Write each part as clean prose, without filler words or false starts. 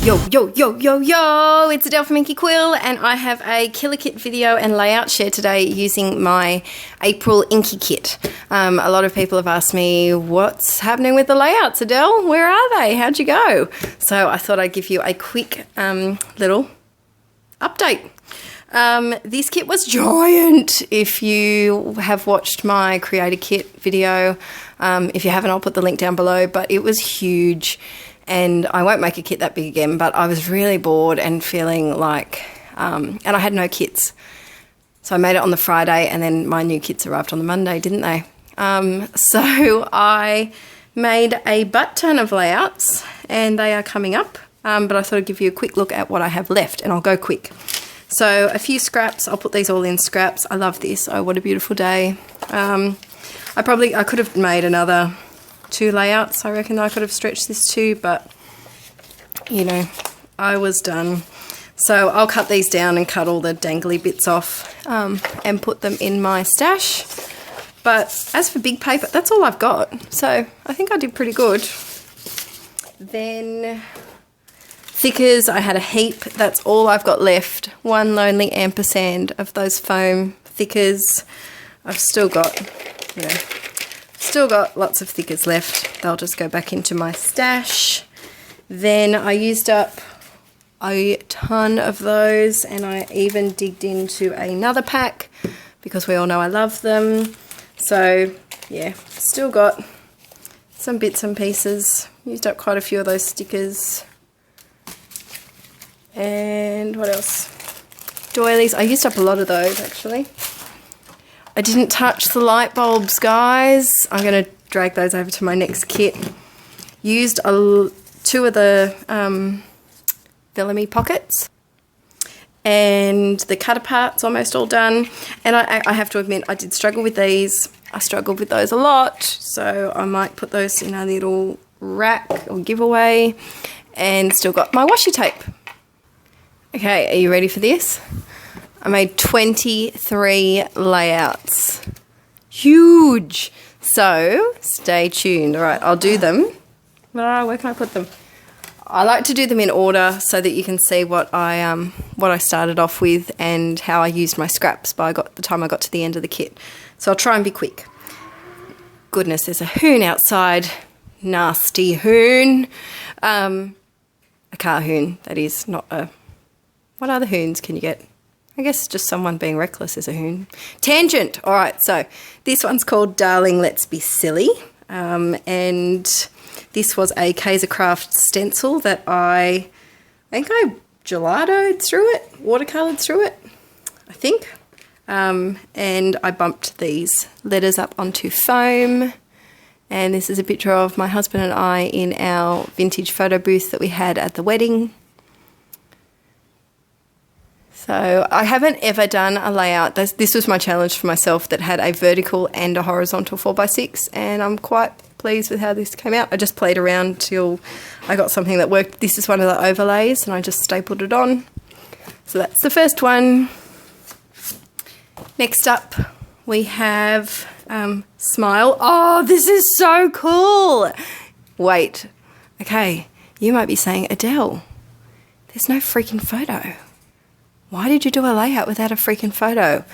Yo, yo, yo, yo, yo, it's Adele from Inkie Quill, and I have a killer kit video and layout share today using my April Inkie kit. A lot of people have asked me, what's happening with the layouts, Adele? Where are they? How'd you go? So I thought I'd give you a quick little update. This kit was giant. If you have watched my creator kit video, if you haven't, I'll put the link down below, but it was huge. And I won't make a kit that big again, but I was really bored and feeling like, and I had no kits. So I made it on the Friday, and then my new kits arrived on the Monday, didn't they? So I made a butt ton of layouts, and they are coming up. But I thought I'd give you a quick look at what I have left, and I'll go quick. So a few scraps, I'll put these all in scraps. I love this. Oh, what a beautiful day. I could have made another 2 layouts. I reckon I could have stretched this too, but you know, I was done. So I'll cut these down and cut all the dangly bits off and put them in my stash. But as for big paper, that's all I've got. So I think I did pretty good. Then thickers, I had a heap. That's all I've got left. One lonely ampersand of those foam thickers. I've still got, you know, lots of thickers left. They'll just go back into my stash. Then I used up a ton of those, and I even digged into another pack because we all know I love them. So yeah, still got some bits and pieces. Used up quite a few of those stickers. And what else? Doilies. I used up a lot of those actually. I didn't touch the light bulbs, guys. I'm going to drag those over to my next kit. Used 2 of the Bellamy pockets. And the cut apart's almost all done. And I have to admit, I did struggle with these. I struggled with those a lot. So I might put those in a little rack or giveaway. And still got my washi tape. Okay, are you ready for this? I made 23 layouts. Huge! So, stay tuned. Alright, I'll do them. Where can I put them? I like to do them in order so that you can see what I started off with and how I used my scraps by the time I got to the end of the kit. So I'll try and be quick. Goodness, there's a hoon outside. Nasty hoon. A car hoon, that is, not a... What other hoons can you get? I guess just someone being reckless is a hoon. Tangent! Alright, so this one's called Darling Let's Be Silly. And this was a Kaisercraft stencil that I think I gelatoed through it, watercoloured through it, I think. And I bumped these letters up onto foam. And this is a picture of my husband and I in our vintage photo booth that we had at the wedding. So I haven't ever done a layout. This was my challenge for myself that had a vertical and a horizontal 4x6, and I'm quite pleased with how this came out. I just played around till I got something that worked. This is one of the overlays, and I just stapled it on. So that's the first one. Next up, we have Smile. Oh, this is so cool. Wait. Okay, you might be saying, Adele, there's no freaking photo. Why did you do a layout without a freaking photo?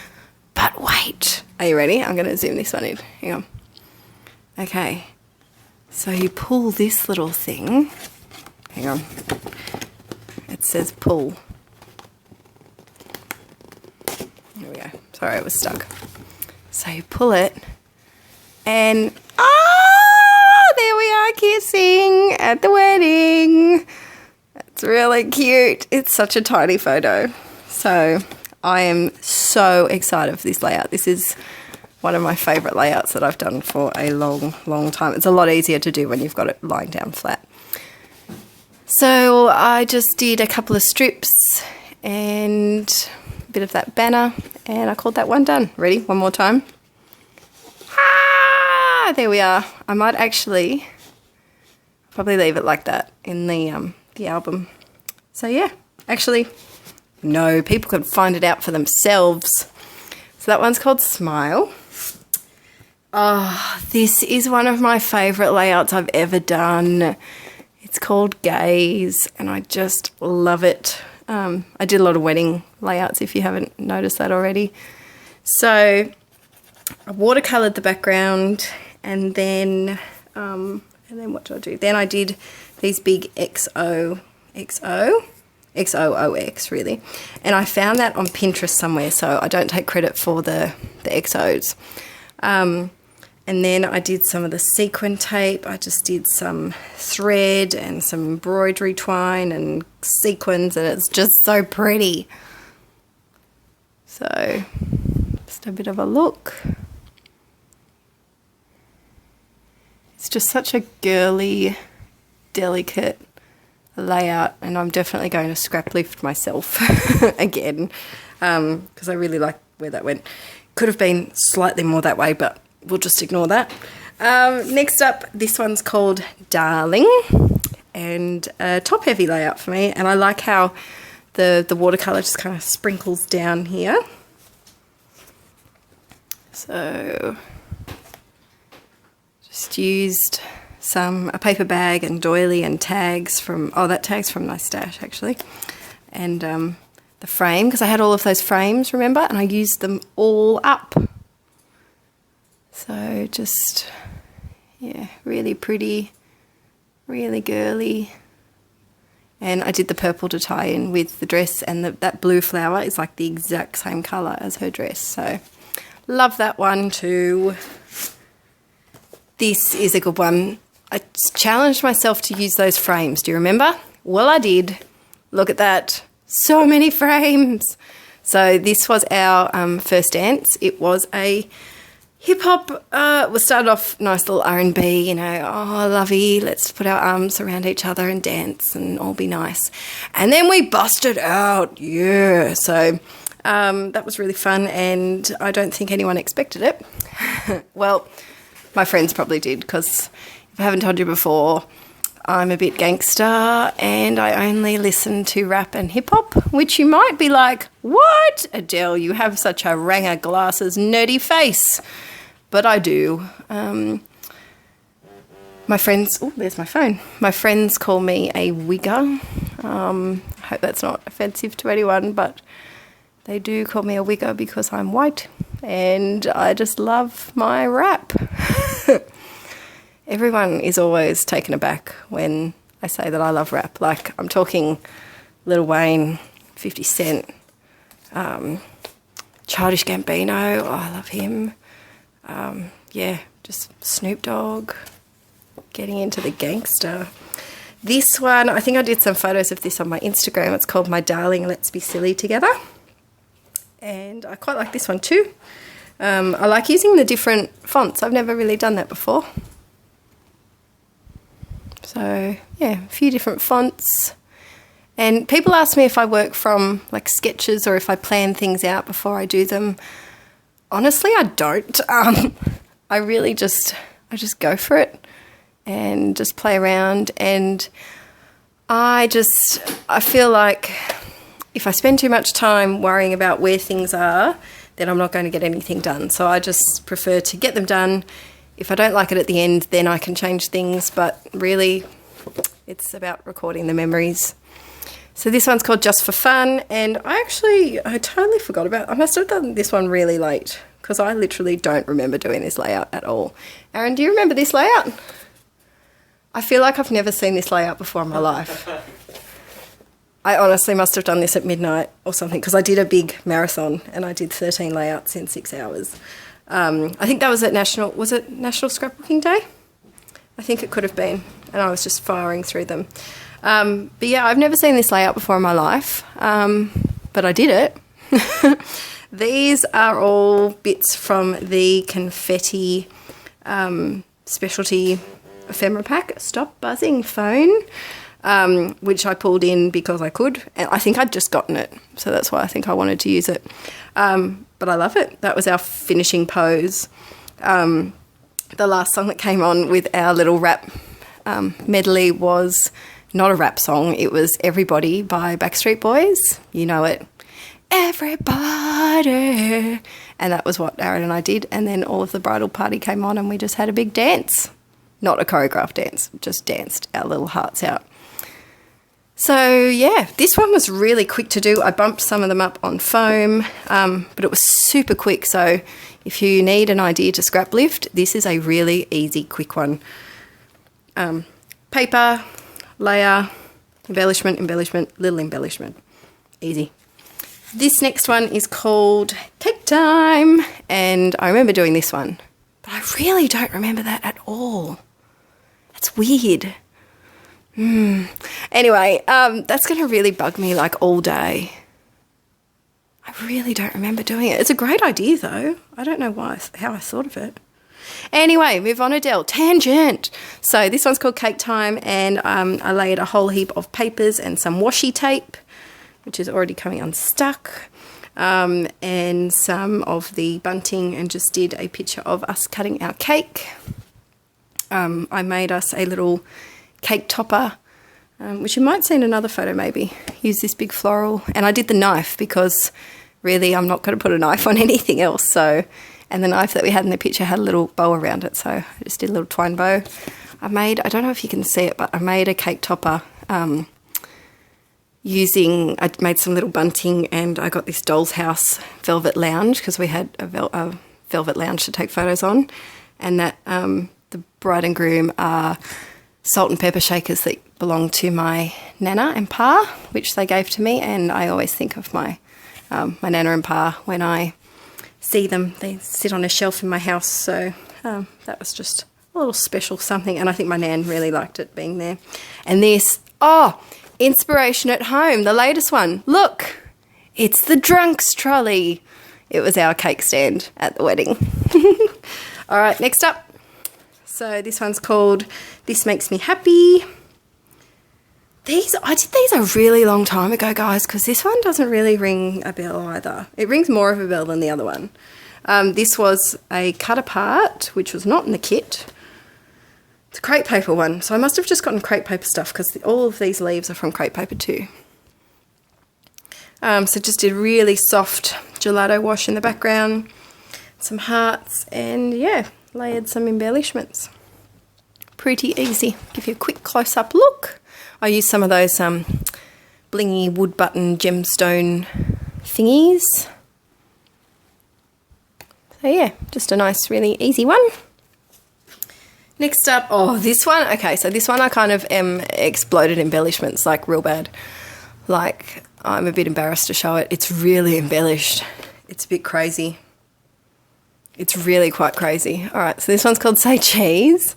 But wait. Are you ready? I'm going to zoom this one in. Hang on. Okay. So you pull this little thing. Hang on. It says pull. There we go. Sorry, it was stuck. So you pull it and... Oh! There we are kissing at the wedding. That's really cute. It's such a tiny photo. So I am so excited for this layout. This is one of my favourite layouts that I've done for a long, long time. It's a lot easier to do when you've got it lying down flat. So I just did a couple of strips and a bit of that banner, and I called that one done. Ready? One more time. Ah, there we are. I might actually probably leave it like that in the album. So yeah, actually... No, people can find it out for themselves. So that one's called Smile. Oh, this is one of my favourite layouts I've ever done. It's called Gaze, and I just love it. I did a lot of wedding layouts, if you haven't noticed that already. So I watercoloured the background, and then what did I do? Then I did these big XOOX really, and I found that on Pinterest somewhere, so I don't take credit for the XOs. And then I did some of the sequin tape. I just did some thread and some embroidery twine and sequins, and it's just so pretty. So just a bit of a look. It's just such a girly, delicate layout, and I'm definitely going to scrap lift myself again, because I really like where that went. Could have been slightly more that way, but we'll just ignore that. Next up, this one's called Darling, and a top heavy layout for me, and I like how the watercolour just kind of sprinkles down here. So just used a paper bag and doily and tags from, that tag's from my stash actually, and the frame, because I had all of those frames, remember, and I used them all up. So just, yeah, really pretty, really girly. And I did the purple to tie in with the dress, and that blue flower is like the exact same colour as her dress. So love that one too. This is a good one. I challenged myself to use those frames. Do you remember? Well, I did. Look at that. So many frames. So this was our first dance. It was a hip hop. We started off nice little R&B, you know, oh, lovey, let's put our arms around each other and dance and all be nice. And then we busted out, yeah. So that was really fun, and I don't think anyone expected it. Well, my friends probably did, because if I haven't told you before, I'm a bit gangster and I only listen to rap and hip-hop, which you might be like, what? Adele, you have such a Ranger glasses nerdy face. But I do. My friends, oh, there's my phone. My friends call me a wigger. I hope that's not offensive to anyone, but they do call me a wigger because I'm white and I just love my rap. Everyone is always taken aback when I say that I love rap. Like, I'm talking Lil Wayne, 50 Cent, Childish Gambino, oh, I love him. Yeah, just Snoop Dogg, getting into the gangster. This one, I think I did some photos of this on my Instagram. It's called My Darling, Let's Be Silly Together. And I quite like this one too. I like using the different fonts. I've never really done that before. So, yeah, a few different fonts. And people ask me if I work from like sketches or if I plan things out before I do them. Honestly, I don't. I really just go for it and just play around. And I feel like if I spend too much time worrying about where things are, then I'm not going to get anything done. So I just prefer to get them done. If I don't like it at the end, then I can change things. But really, it's about recording the memories. So this one's called Just for Fun, and I totally forgot about it. I must have done this one really late because I literally don't remember doing this layout at all. Aaron, do you remember this layout? I feel like I've never seen this layout before in my life. I honestly must have done this at midnight or something because I did a big marathon and I did 13 layouts in 6 hours. I think that was at National Scrapbooking Day? I think it could have been, and I was just firing through them. But yeah, I've never seen this layout before in my life, but I did it. These are all bits from the confetti specialty ephemera pack. Stop buzzing, phone, which I pulled in because I could, and I think I'd just gotten it, so that's why I think I wanted to use it. But I love it. That was our finishing pose. The last song that came on with our little rap medley was not a rap song. It was Everybody by Backstreet Boys. You know it. Everybody. And that was what Aaron and I did. And then all of the bridal party came on and we just had a big dance. not a choreographed dance, just danced our little hearts out. So yeah, this one was really quick to do. I bumped some of them up on foam, but it was super quick. So if you need an idea to scrap lift, this is a really easy, quick one. Paper, layer, embellishment, little embellishment. Easy. This next one is called Cake Time, and I remember doing this one, but I really don't remember that at all. That's weird. Anyway, that's going to really bug me like all day. I really don't remember doing it. It's a great idea though. I don't know how I thought of it. Anyway, move on, Adele. Tangent. So this one's called Cake Time, and I laid a whole heap of papers and some washi tape, which is already coming unstuck, and some of the bunting, and just did a picture of us cutting our cake. I made us a little cake topper, which you might see in another photo maybe. Use this big floral, and I did the knife because really I'm not going to put a knife on anything else. So, and the knife that we had in the picture had a little bow around it, so I just did a little twine bow. I don't know if you can see it, but I made a cake topper I made some little bunting, and I got this doll's house velvet lounge because we had a velvet lounge to take photos on, and that the bride and groom are salt and pepper shakers that belong to my nana and pa, which they gave to me, and I always think of my nana and pa when I see them. They sit on a shelf in my house, so that was just a little special something, and I think my nan really liked it being there. And this, inspiration at home, the latest one. Look, it's the drunks trolley. It was our cake stand at the wedding. All right, next up. So this one's called This Makes Me Happy. I did these a really long time ago, guys, because this one doesn't really ring a bell either. It rings more of a bell than the other one. This was a cut apart, which was not in the kit. It's a crepe paper one, so I must have just gotten crepe paper stuff because all of these leaves are from crepe paper too. So just did really soft gelato wash in the background, some hearts, and yeah, layered some embellishments. Pretty easy. Give you a quick close-up look. I used some of those blingy wood button gemstone thingies. So yeah, just a nice, really easy one. Next up, this one. Okay, so this one I kind of exploded embellishments like real bad. Like, I'm a bit embarrassed to show it. It's really embellished. It's a bit crazy. It's really quite crazy. All right, so this one's called Say Cheese.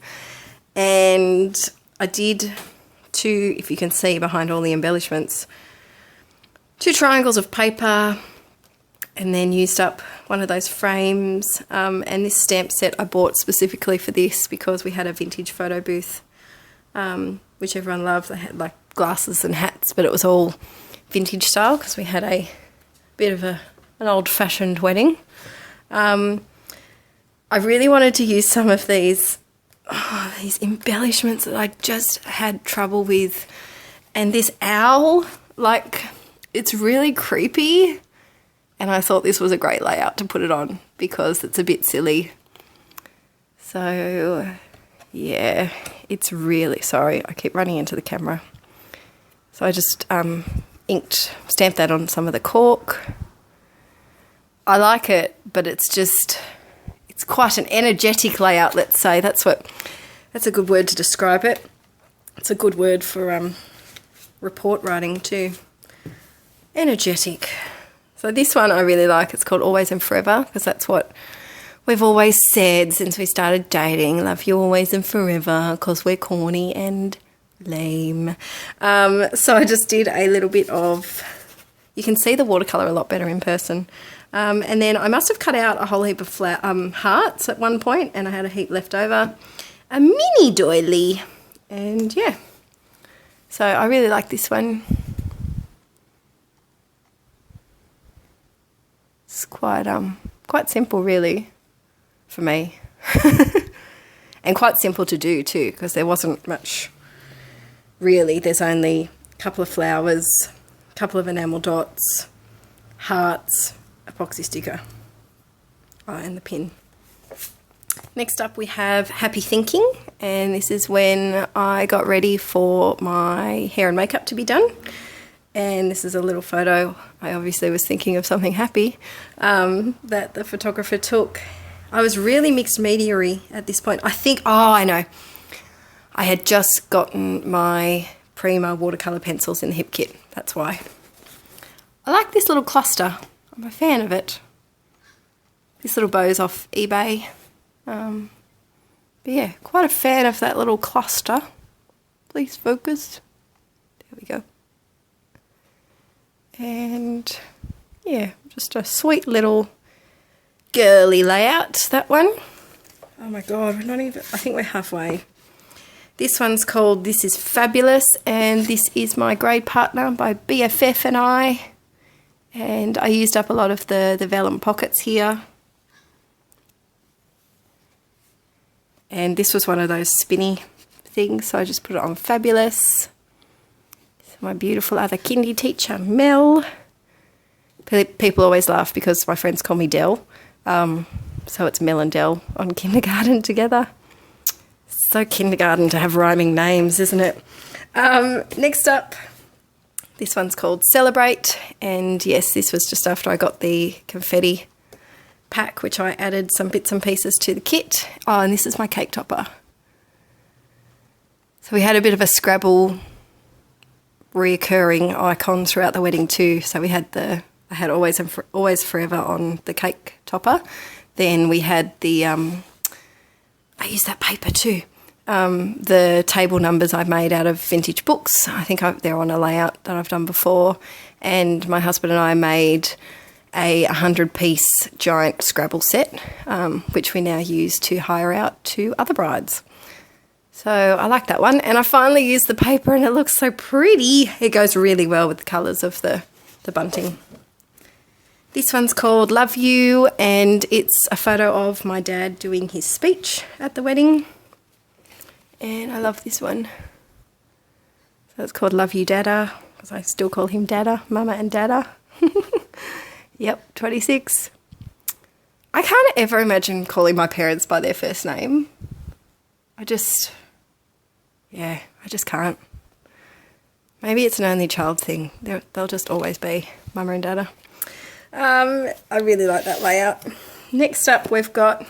And I did two, if you can see behind all the embellishments, 2 triangles of paper, and then used up one of those frames. And this stamp set I bought specifically for this because we had a vintage photo booth, which everyone loved. They had like glasses and hats, but it was all vintage style because we had a bit of an old-fashioned wedding. I really wanted to use some of these embellishments that I just had trouble with. And this owl, like, it's really creepy. And I thought this was a great layout to put it on because it's a bit silly. So, yeah, it's really, sorry, I keep running into the camera. So I just stamped that on some of the cork. I like it, but it's quite an energetic layout, let's say. That's a good word to describe it. It's a good word for report writing too. Energetic. So this one I really like. It's called Always and Forever because that's what we've always said since we started dating. Love you always and forever because we're corny and lame. So I just did a little bit of, you can see the watercolour a lot better in person. And then I must have cut out a whole heap of hearts at one point, and I had a heap left over. A mini doily. And yeah. So I really like this one. It's quite simple really for me. And quite simple to do too, because there wasn't much really. There's only a couple of flowers, a couple of enamel dots, hearts, epoxy sticker, and the pin. Next up we have Happy Thinking, and this is when I got ready for my hair and makeup to be done. And this is a little photo. I obviously was thinking of something happy that the photographer took. I was really mixed media-y at this point. I think, oh, I know. I had just gotten my Prima watercolour pencils in the hip kit. That's why. I like this little cluster. I'm a fan of it. This little bow's off eBay. But yeah, quite a fan of that little cluster. Please focus. There we go. And yeah, just a sweet little girly layout, that one. Oh my god, we're not even, I think we're halfway. This one's called This Is Fabulous, and this is my grade partner by BFF and I. And I used up a lot of the vellum pockets here. And this was one of those spinny things, so I just put it on Fabulous. My beautiful other kindy teacher, Mel. People always laugh because my friends call me Del. So it's Mel and Del on kindergarten together. So kindergarten to have rhyming names, isn't it? Next up, this one's called Celebrate. And yes, this was just after I got the confetti pack, which I added some bits and pieces to the kit. Oh, and this is my cake topper. So we had a bit of a Scrabble reoccurring icon throughout the wedding too. So we had I had Always Forever on the cake topper. Then we had the, I used that paper too. The table numbers I made out of vintage books. I think they're on a layout that I've done before. And my husband and I made a 100-piece giant Scrabble set, which we now use to hire out to other brides. So I like that one, and I finally used the paper and it looks so pretty. It goes really well with the colours of the bunting. This one's called Love You, and it's a photo of my dad doing his speech at the wedding. And I love this one. So it's called Love You Dada, because I still call him Dada, Mama and Dada. Yep, 26. I can't ever imagine calling my parents by their first name. I just can't. Maybe it's an only child thing. They'll just always be Mama and Dada. I really like that layout. Next up, we've got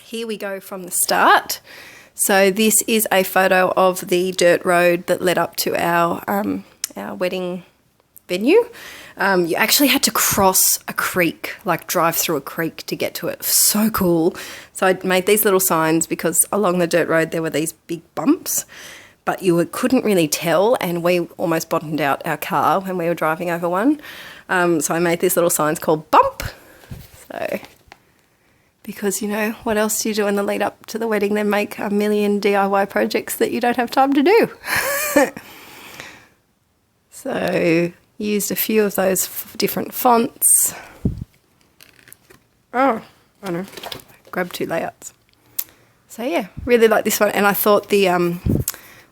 Here We Go From the Start. So this is a photo of the dirt road that led up to our wedding venue. You actually had to cross a creek, like drive through a creek to get to it. So cool. So I made these little signs because along the dirt road there were these big bumps, but you couldn't really tell, and we almost bottomed out our car when we were driving over one. So I made these little signs called Bump. So, because, you know, what else do you do in the lead up to the wedding than make a million DIY projects that you don't have time to do? So used a few of those different fonts. Oh, I know, grabbed two layouts. So yeah, really like this one, and I thought the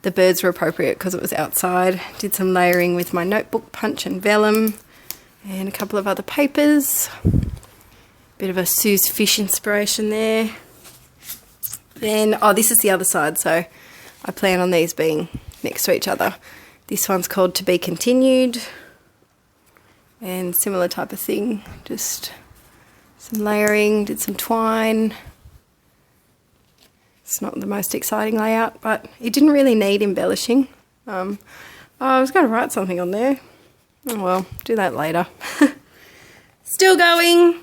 birds were appropriate because it was outside. Did some layering with my notebook punch and vellum, and a couple of other papers. Bit of a Sue's fish inspiration there. Then, oh, this is the other side, so I plan on these being next to each other. This one's called To Be Continued. And similar type of thing, just some layering, did some twine. It's not the most exciting layout, but it didn't really need embellishing. Oh, I was going to write something on there. Oh well, do that later. Still going.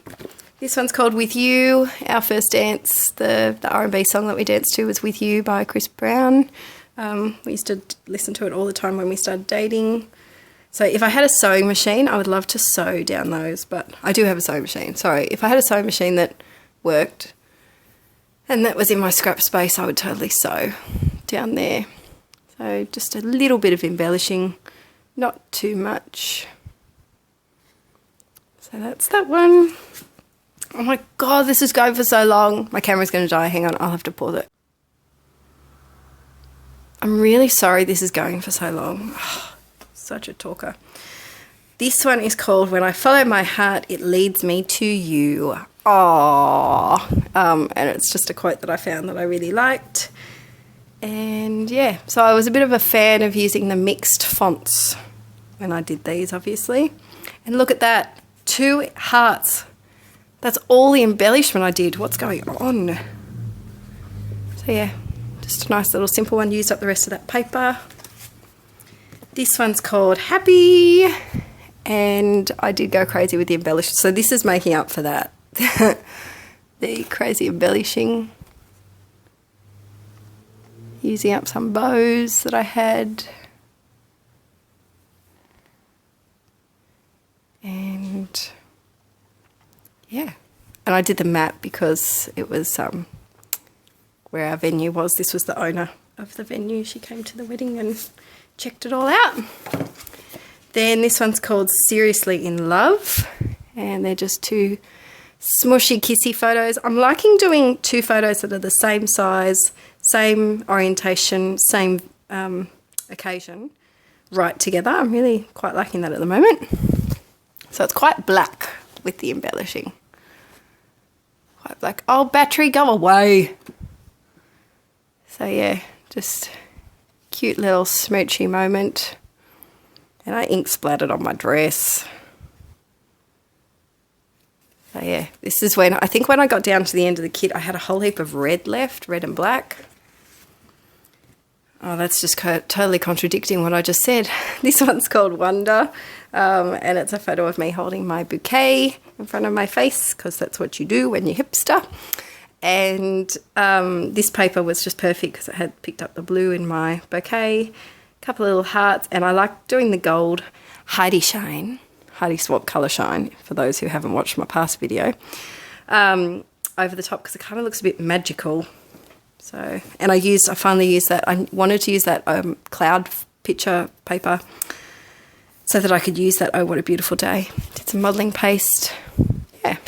This one's called With You. Our first dance, the R&B song that we danced to was With You by Chris Brown. We used to listen to it all the time when we started dating. So if I had a sewing machine, I would love to sew down those, but I do have a sewing machine. Sorry, if I had a sewing machine that worked and that was in my scrap space, I would totally sew down there. So just a little bit of embellishing, not too much. So that's that one. Oh my God, this is going for so long. My camera's going to die. Hang on, I'll have to pause it. I'm really sorry this is going for so long. Such a talker. This one is called When I Follow My Heart, It Leads Me to You. Aww. And it's just a quote that I found that I really liked. And yeah, so I was a bit of a fan of using the mixed fonts when I did these, obviously. And look at that, 2 hearts. That's all the embellishment I did. What's going on? So yeah, just a nice little simple one. Used up the rest of that paper. This one's called Happy. And I did go crazy with the embellishment. So this is making up for that. The crazy embellishing. Using up some bows that I had. And yeah. And I did the map because it was where our venue was. This was the owner of the venue. She came to the wedding and checked it all out. Then this one's called Seriously in Love. And they're just 2 smushy kissy photos. I'm liking doing 2 photos that are the same size, same orientation, same occasion, right together. I'm really quite liking that at the moment. So it's quite black with the embellishing. Quite black. Oh, battery, go away. So yeah, just cute little smoochy moment. And I ink splattered on my dress. So yeah, this is when, I think when I got down to the end of the kit, I had a whole heap of red left, red and black. Oh, that's just totally contradicting what I just said. This one's called Wonder, and it's a photo of me holding my bouquet in front of my face, because that's what you do when you're hipster. And this paper was just perfect because it had picked up the blue in my bouquet. Couple of little hearts, and I like doing the gold Heidi Swap Colour Shine, for those who haven't watched my past video, over the top, because it kind of looks a bit magical. So, and I finally used that, I wanted to use that cloud picture paper so that I could use that Oh What a Beautiful Day. Did some modelling paste, yeah.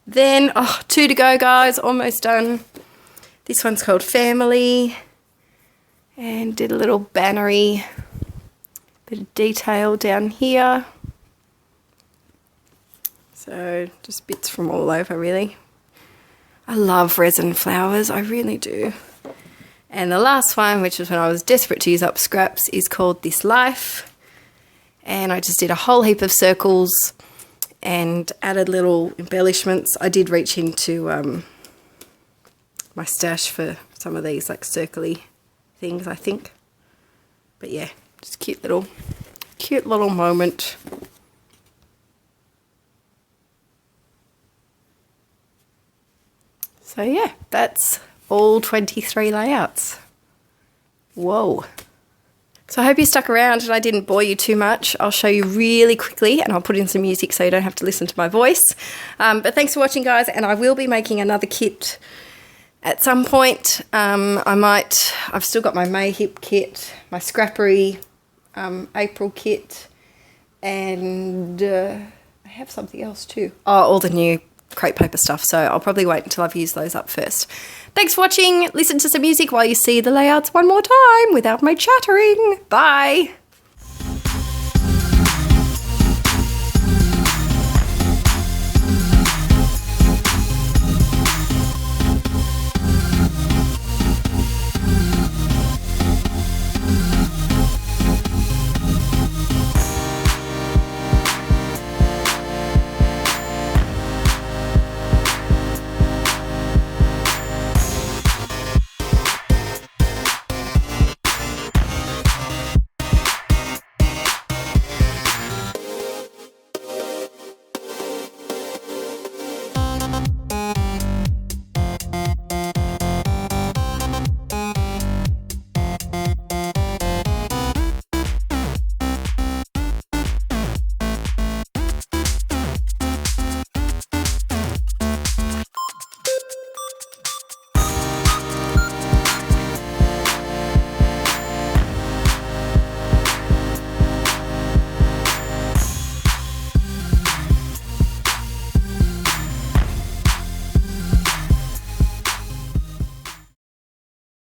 Then, 2 to go guys, almost done. This one's called Family. And did a little bannery, bit of detail down here. So just bits from all over really. I love resin flowers, I really do. And the last one, which was when I was desperate to use up scraps, is called This Life. And I just did a whole heap of circles and added little embellishments. I did reach into my stash for some of these like circly things, I think. But yeah, just cute little moment. So yeah, that's all 23 layouts. Whoa. So I hope you stuck around and I didn't bore you too much. I'll show you really quickly and I'll put in some music so you don't have to listen to my voice. But thanks for watching guys, and I will be making another kit at some point. I've still got my May hip kit, my scrappery April kit, and I have something else too. Oh, all the new crepe paper stuff, so I'll probably wait until I've used those up first. Thanks for watching. Listen to some music while you see the layouts one more time without my chattering. Bye.